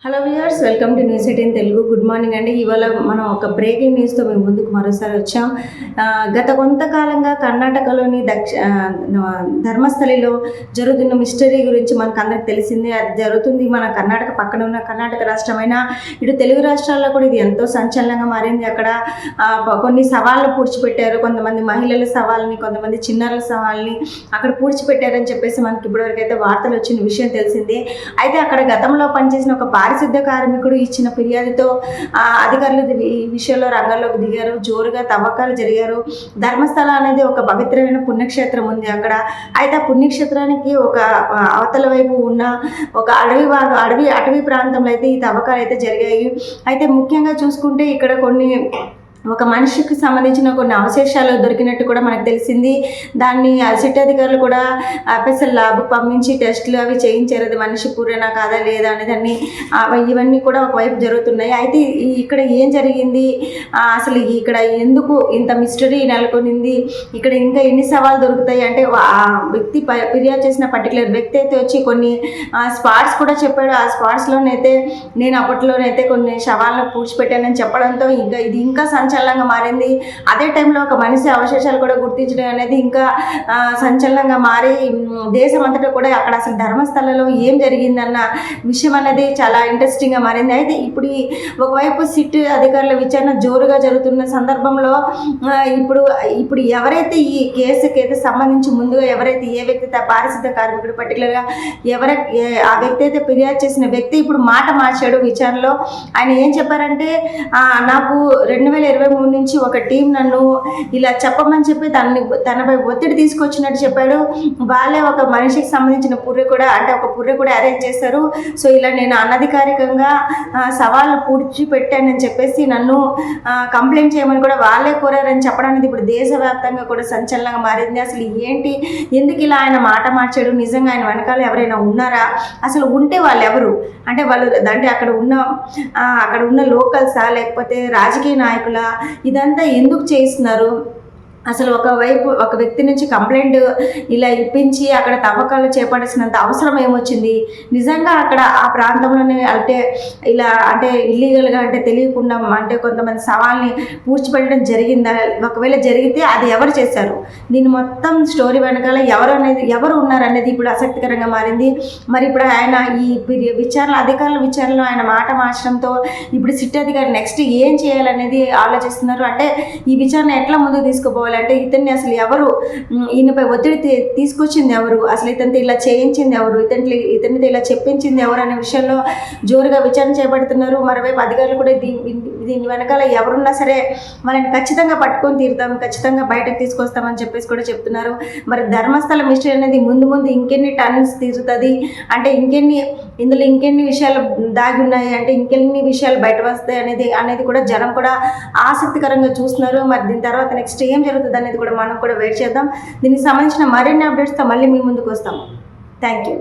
Hello viewers, welcome to news 18 Telugu. Good morning అండి. ఇవాళ మనం ఒక బ్రేకింగ్ న్యూస్తో మేము ముందుకు మరోసారి వచ్చాం. గత కొంతకాలంగా కర్ణాటకలోని ధర్మస్థలిలో జరుగుతున్న మిస్టరీ గురించి మనకు అందరికి తెలిసిందే. అది జరుగుతుంది మన కర్ణాటక పక్కన ఉన్న కర్ణాటక రాష్ట్రమైన ఇటు తెలుగు రాష్ట్రాల్లో కూడా ఇది ఎంతో సంచలనంగా మారింది. అక్కడ కొన్ని సవాళ్ళు పూడ్చిపెట్టారు. కొంతమంది మహిళల సవాళ్ళని, కొంతమంది చిన్నారుల సవాళ్ళని అక్కడ పూడ్చిపెట్టారని చెప్పేసి మనకి ఇప్పటివరకు అయితే వార్తలు వచ్చిన విషయం తెలిసిందే. అయితే అక్కడ గతంలో పనిచేసిన ఒక పారిశుద్ధ్య కార్మికుడు ఇచ్చిన ఫిర్యాదుతో అధికారులు ఈ విషయంలో రంగంలోకి దిగారు. జోరుగా తవ్వకాలు జరిగారు. ధర్మస్థల అనేది ఒక పవిత్రమైన పుణ్యక్షేత్రం ఉంది అక్కడ. అయితే ఆ పుణ్యక్షేత్రానికి ఒక అవతల వైపు ఉన్న ఒక అటవీ ప్రాంతంలో అయితే ఈ తవ్వకాలు అయితే జరిగాయి. అయితే ముఖ్యంగా చూసుకుంటే ఇక్కడ ఒక మనిషికి సంబంధించిన కొన్ని అవశేషాలు దొరికినట్టు కూడా మనకు తెలిసింది. దాన్ని సిట్ అధికారులు కూడా ఎఫ్ఎస్ఎల్ ల్యాబ్కి పంపించి టెస్టులు అవి చేయించారు. అది మనిషి పూరేనా కాదా లేదా అనేది ఇవన్నీ కూడా ఒకవైపు జరుగుతున్నాయి. అయితే ఇక్కడ ఏం జరిగింది, అసలు ఇక్కడ ఎందుకు ఇంత మిస్టరీ నెలకొనింది, ఇక్కడ ఇంకా ఎన్ని సవాళ్ళు దొరుకుతాయి అంటే ఆ వ్యక్తి ఫిర్యాదు చేసిన పర్టికులర్ వ్యక్తి అయితే వచ్చి కొన్ని స్పాట్స్ కూడా చెప్పాడు. ఆ స్పాట్స్లోనైతే నేను అప్పట్లోనైతే కొన్ని శవాలను పూడ్చిపెట్టానని చెప్పడంతో ఇది ఇంకా సంచలనంగా మారింది. అదే టైంలో ఒక మనిషి అవశేషాలు కూడా గుర్తించడం అనేది ఇంకా సంచలనంగా మారి దేశం అంతటా కూడా అక్కడ అసలు ధర్మస్థలలో ఏం జరిగిందన్న విషయం అనేది చాలా ఇంట్రెస్టింగ్గా మారింది. అయితే ఒకవైపు సిట్ అధికారుల విచారణ జోరుగా జరుగుతున్న సందర్భంలో ఇప్పుడు ఎవరైతే ఈ కేసుకి అయితే సంబంధించి ముందుగా ఎవరైతే ఏ వ్యక్తి పారిశుద్ధ్య కార్మికుడు పర్టికులర్గా ఆ వ్యక్తి అయితే ఫిర్యాదు చేసిన వ్యక్తి ఇప్పుడు మాట మార్చాడు విచారణలో. ఆయన ఏం చెప్పారంటే, నాకు 2023 నుంచి ఒక టీం నన్ను ఇలా చెప్పమని చెప్పి తనపై ఒత్తిడి తీసుకొచ్చినట్టు చెప్పాడు. వాళ్ళే ఒక మనిషికి సంబంధించిన పుర్రె కూడా అరేంజ్ చేశారు. సో ఇలా నేను అనధికారికంగా సవాళ్ళు పూడ్చిపెట్టానని చెప్పేసి నన్ను కంప్లైంట్ చేయమని కూడా వాళ్ళే కోరారని చెప్పడానికి ఇప్పుడు దేశవ్యాప్తంగా కూడా సంచలనంగా మారింది. అసలు ఎందుకు ఇలా ఆయన మాట మార్చాడు, నిజంగా ఆయన వెనకాల ఎవరైనా ఉన్నారా, అసలు ఉంటే వాళ్ళు ఎవరు అంటే అక్కడ ఉన్న లోకల్సా లేకపోతే రాజకీయ నాయకుల, ఇదంతా ఎందుకు చేస్తున్నారు, అసలు ఒక వ్యక్తి నుంచి కంప్లైంట్ ఇలా ఇప్పించి అక్కడ తవ్వకాలు చేపట్టాల్సినంత అవసరం ఏమొచ్చింది, నిజంగా అక్కడ ఆ ప్రాంతంలోనే ఇల్లీగల్గా తెలియకుండా కొంతమంది సవాల్ని పూడ్చిపెట్టడం జరిగిందా, ఒకవేళ జరిగితే అది ఎవరు చేశారు, దీని మొత్తం స్టోరీ వెనకాల ఎవరు ఉన్నారనేది ఇప్పుడు ఆసక్తికరంగా మారింది. మరి ఇప్పుడు ఆయన ఈ అధికారుల విచారణలో ఆయన మాట మార్చడంతో ఇప్పుడు సిట్ అధికారి నెక్స్ట్ ఏం చేయాలనేది ఆలోచిస్తున్నారు. అంటే ఈ విచారణ ఎట్లా ముందుకు తీసుకుపోవాలి, అంటే ఇతన్ని అసలు ఎవరు, ఈయనపై ఒత్తిడి తీసుకొచ్చింది ఎవరు, అసలు ఇతనితో ఇలా చేయించింది ఎవరు, ఇతనితో ఇలా చెప్పించింది ఎవరు అనే విషయంలో జోరుగా విచారణ చేపడుతున్నారు. మరోవైపు అధికారులు కూడా దీని వెనకాల ఎవరున్నా సరే వాళ్ళని ఖచ్చితంగా పట్టుకొని తీరుతాం, ఖచ్చితంగా బయటకు తీసుకొస్తామని చెప్పేసి కూడా చెప్తున్నారు. మరి ధర్మస్థల మిస్టరీ అనేది ముందు ఇంకెన్ని టర్న్స్ తీరుతుంది, అంటే ఇందులో ఇంకెన్ని విషయాలు దాగి ఉన్నాయి, అంటే ఇంకెన్ని విషయాలు బయట వస్తాయి అనేది కూడా జనం కూడా ఆసక్తికరంగా చూస్తున్నారు. మరి దీని తర్వాత నెక్స్ట్ ఏం జరుగుతుంది అనేది కూడా మనం కూడా వెయిట్ చేద్దాం. దీనికి సంబంధించిన మరిన్ని అప్డేట్స్తో మళ్ళీ మీ ముందుకు వస్తాము. Thank you.